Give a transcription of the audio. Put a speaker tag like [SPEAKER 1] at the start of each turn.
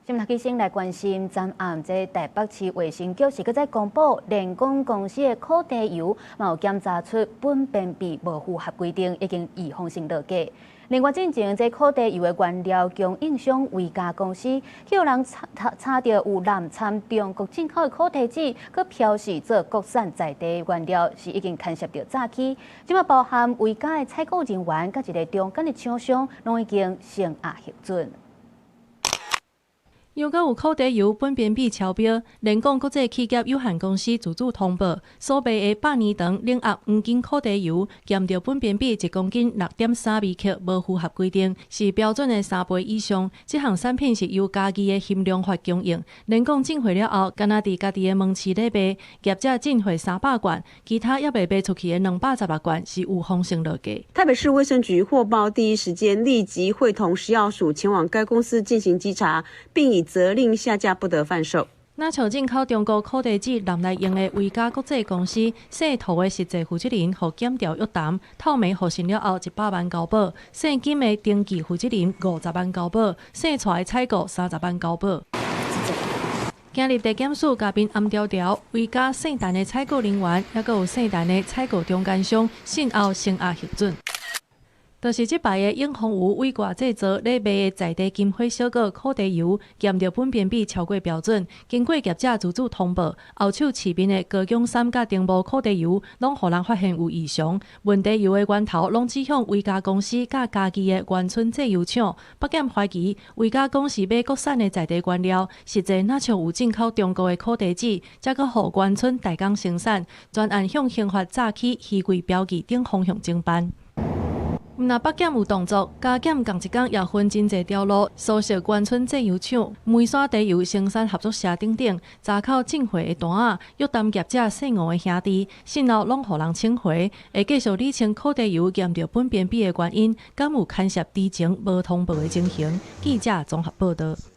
[SPEAKER 1] 新聞先來關心，昨暗這台北市衛生局是閣在公布，聯講公司的烤茶油有檢查出苯便比無符合規定，已經預防性落架。另外，進前這烤茶油的原料供應商維嘉公司，有人查到有濫摻中國進口的烤茶籽，佮標示做國產在地原料，是已經牽涉到詐欺。即馬包含維嘉的採購人員，佮一個中間的廠商，攏已經成壓核准。
[SPEAKER 2] 又甲有烤茶油苯便比超標，聯講國際企業有限公司自主通報，所賣的百年長冷壓黃金烤茶油驗到苯便比1公斤6.3微克，無符合規定，是標準的3倍以上。這項產品是由家己的限量法供應，聯講進貨了後，敢若佇家己的門市咧賣，業者進貨300罐，其他還未賣出去的218罐是有風險落架。
[SPEAKER 3] 台北市衛生局獲報，第一時間立即會同食藥署前往該公司進行稽查，並以責令下架，不得販售。
[SPEAKER 2] 那像進口中國烤茶籽南來用的維嘉國際公司，製圖的實際負責人互檢調約談，透明核實了後100萬交保，現金的登記負責人50萬交保，生出來採購30萬交保。今日地檢署嘉賓暗調調，維嘉聖誕的採購人員，還有聖誕的採購中間商，先後成壓核准。就是這擺的永豐有為國製造咧賣的在地金花小果烤茶油，驗到苯便比超過標準，經過業者自主通報，後手市面的高江三甲丁無烤茶油，攏互人發現有異常。問題油的源頭攏指向維嘉公司甲家己的原村製油廠，北檢懷疑維嘉公司買國產的在地原料，實際若像有進口中國的烤茶籽，則閣互原村代工生產，專案向刑法詐欺、虛偽標記等方向偵辦。若北檢有動作，加檢同一天也分真濟條路，搜索原村製油廠、梅山茶油生產合作社等等，查扣進貨的單仔，約談業者姓吳的兄弟，先後攏互人請回，會繼續理清烤茶油驗到苯便比的原因，敢有牽涉知情無通報的情形。記者綜合報道。